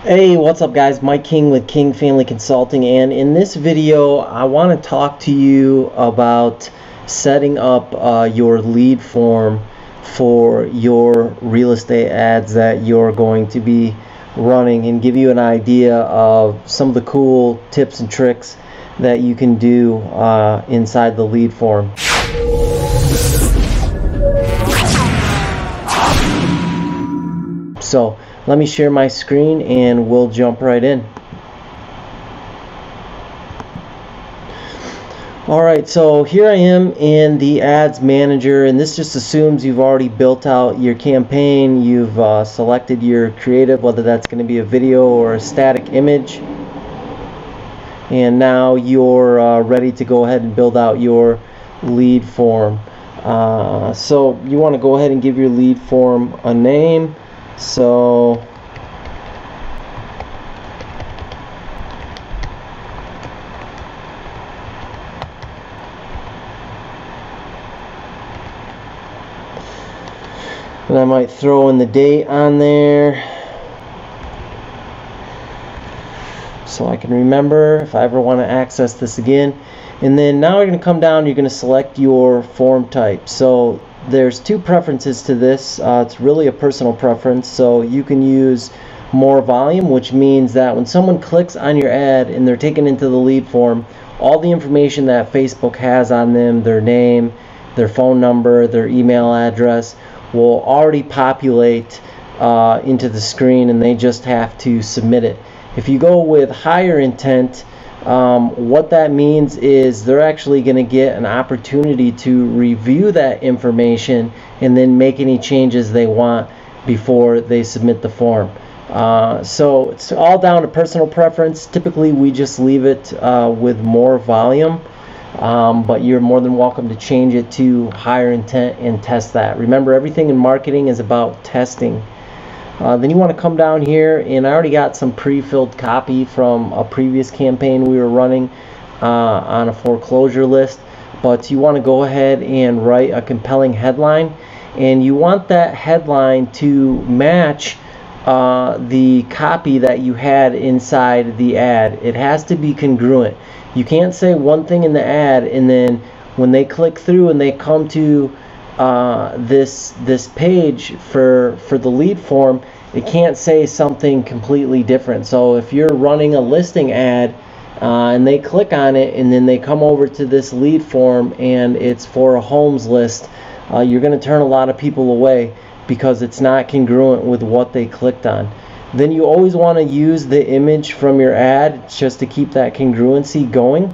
Hey, what's up guys? Mike King with King Family Consulting, and in this video I want to talk to you about setting up your lead form for your real estate ads that you're going to be running, and give you an idea of some of the cool tips and tricks that you can do inside the lead form. So let me share my screen and we'll jump right in. Alright, so here I am in the ads manager, and this just assumes you've already built out your campaign, you've selected your creative, whether that's going to be a video or a static image, and now you're ready to go ahead and build out your lead form. So you want to go ahead and give your lead form a name. So and I might throw in the date on there so I can remember if I ever want to access this again. And then now you're going to come down, you're going to select your form type. So there's two preferences to this. It's really a personal preference. So you can use more volume, which means that when someone clicks on your ad and they're taken into the lead form, all the information that Facebook has on them, their name, their phone number, their email address, will already populate into the screen, and they just have to submit it. If you go with higher intent, what that means is they're actually going to get an opportunity to review that information and then make any changes they want before they submit the form. So it's all down to personal preference. Typically we just leave it with more volume, but you're more than welcome to change it to higher intent and test that. Remember, everything in marketing is about testing. Then you want to come down here, and I already got some pre-filled copy from a previous campaign we were running on a foreclosure list, but you want to go ahead and write a compelling headline, and you want that headline to match the copy that you had inside the ad. It has to be congruent. You can't say one thing in the ad and then when they click through and they come to this page for the lead form, it can't say something completely different. So if you're running a listing ad and they click on it and then they come over to this lead form and it's for a homes list, you're going to turn a lot of people away because it's not congruent with what they clicked on. Then you always want to use the image from your ad just to keep that congruency going.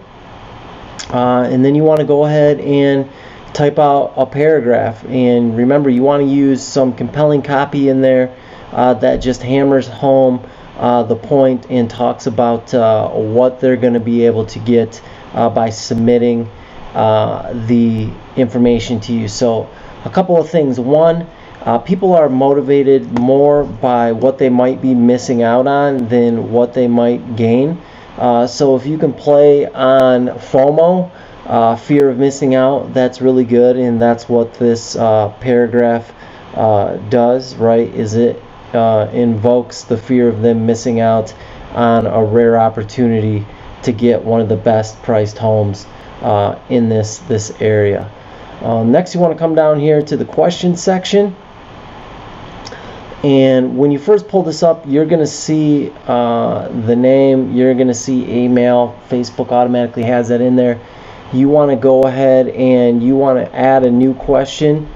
And then you want to go ahead and type out a paragraph, and remember, you want to use some compelling copy in there that just hammers home the point and talks about what they're going to be able to get by submitting the information to you. So a couple of things. One, people are motivated more by what they might be missing out on than what they might gain. So if you can play on FOMO, fear of missing out, that's really good, and that's what this paragraph does, right? Is it invokes the fear of them missing out on a rare opportunity to get one of the best priced homes in this area. Next, you want to come down here to the question section, and when you first pull this up, you're going to see the name, you're going to see email. Facebook automatically has that in there. You want to go ahead and you want to add a new question,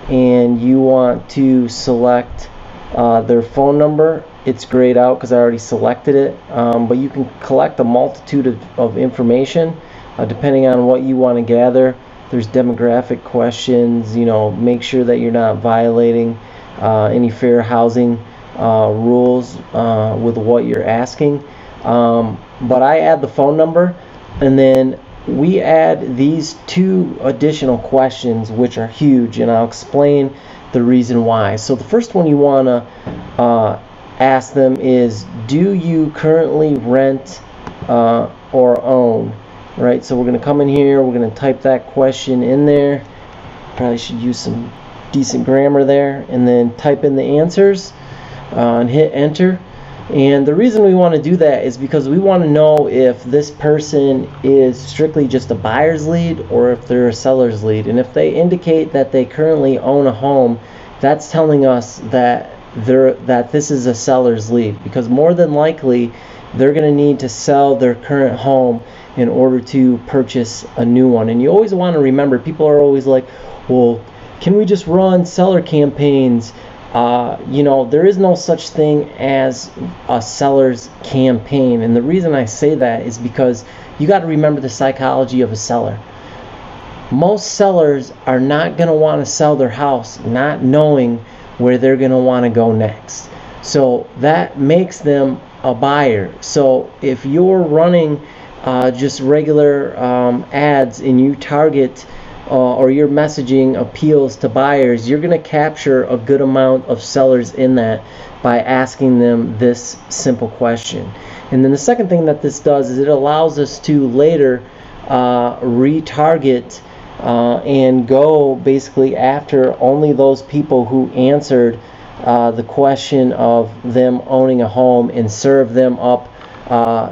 and you want to select their phone number. It's grayed out because I already selected it, but you can collect a multitude of information depending on what you want to gather. There's demographic questions, you know, make sure that you're not violating any fair housing rules with what you're asking. But I add the phone number, and then we add these two additional questions, which are huge, and I'll explain the reason why. So the first one you want to ask them is, do you currently rent or own? Right, so we're going to come in here, we're going to type that question in there. Probably should use some decent grammar there, and then type in the answers and hit enter. And the reason we want to do that is because we want to know if this person is strictly just a buyer's lead or if they're a seller's lead. And if they indicate that they currently own a home, that's telling us that this is a seller's lead, because more than likely they're going to need to sell their current home in order to purchase a new one. And you always want to remember, people are always like, well, can we just run seller campaigns? You know, there is no such thing as a seller's campaign. And the reason I say that is because you got to remember the psychology of a seller. Most sellers are not going to want to sell their house not knowing where they're going to want to go next. So that makes them a buyer. So if you're running just regular ads and you target or your messaging appeals to buyers, you're going to capture a good amount of sellers in that by asking them this simple question. And then the second thing that this does is it allows us to later retarget and go basically after only those people who answered the question of them owning a home, and serve them up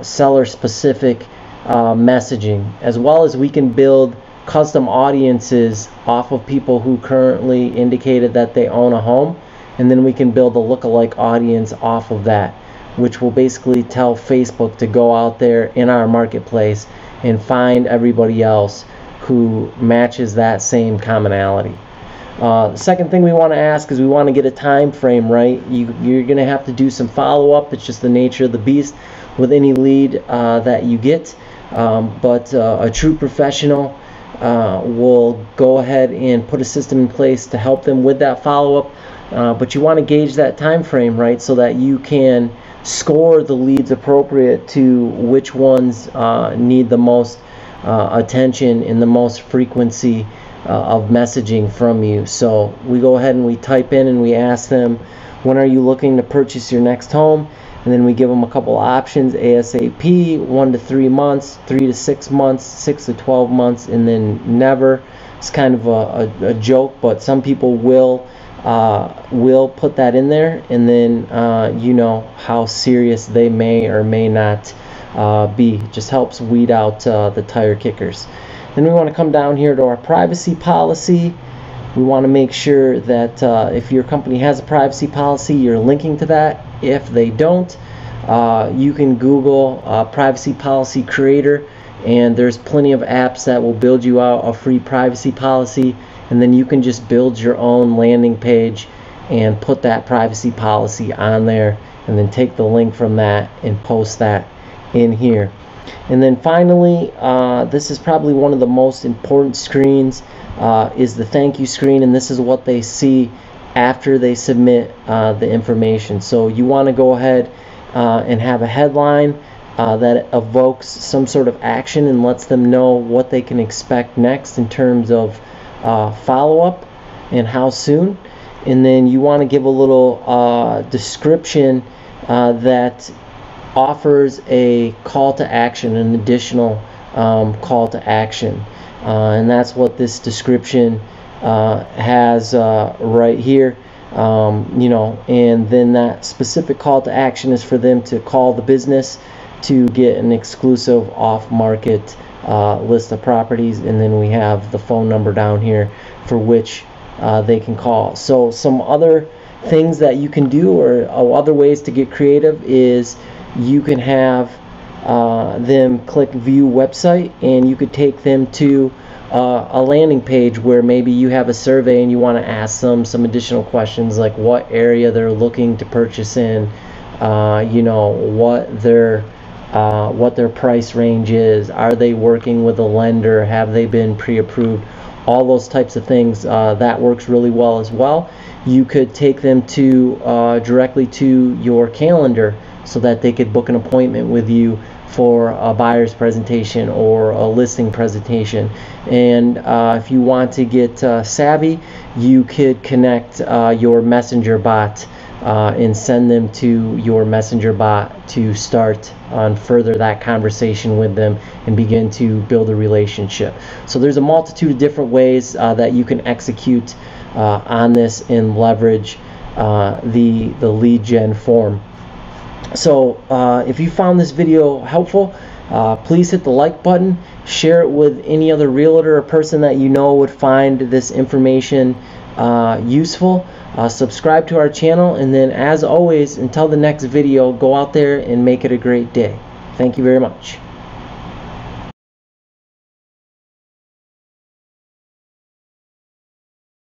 seller specific messaging, as well as we can build custom audiences off of people who currently indicated that they own a home, and then we can build a lookalike audience off of that, which will basically tell Facebook to go out there in our marketplace and find everybody else who matches that same commonality. The second thing we want to ask is we want to get a time frame, right? You're going to have to do some follow-up. It's just the nature of the beast with any lead that you get, but a true professional will go ahead and put a system in place to help them with that follow-up, but you want to gauge that time frame, right, so that you can score the leads appropriate to which ones need the most attention and the most frequency of messaging from you. So we go ahead and we type in and we ask them, when are you looking to purchase your next home? And then we give them a couple options: ASAP, 1 to 3 months, 3 to 6 months, 6 to 12 months, and then never. It's kind of a joke, but some people will put that in there, and then you know how serious they may or may not be. It just helps weed out the tire kickers. Then we want to come down here to our privacy policy. We want to make sure that if your company has a privacy policy, you're linking to that. If they don't, you can Google Privacy Policy Creator, and there's plenty of apps that will build you out a free privacy policy, and then you can just build your own landing page and put that privacy policy on there, and then take the link from that and post that in here. And then finally, this is probably one of the most important screens, is the thank you screen, and this is what they see after they submit the information. So you want to go ahead and have a headline that evokes some sort of action and lets them know what they can expect next in terms of follow-up and how soon. And then you want to give a little description that offers a call to action, an additional call to action, and that's what this description has right here. You know, and then that specific call to action is for them to call the business to get an exclusive off-market list of properties, and then we have the phone number down here for which they can call. So some other things that you can do, or other ways to get creative, is you can have them click view website, and you could take them to a landing page where maybe you have a survey and you want to ask them some additional questions, like what area they're looking to purchase in, you know, what their price range is, are they working with a lender, have they been pre-approved, all those types of things. That works really well as well. You could take them to directly to your calendar so that they could book an appointment with you for a buyer's presentation or a listing presentation. And if you want to get savvy, you could connect your messenger bot and send them to your messenger bot to start on further that conversation with them and begin to build a relationship. So there's a multitude of different ways that you can execute on this and leverage the lead gen form. So if you found this video helpful, please hit the like button, share it with any other realtor or person that you know would find this information useful. Subscribe to our channel, and then as always, until the next video, go out there and make it a great day. Thank you very much.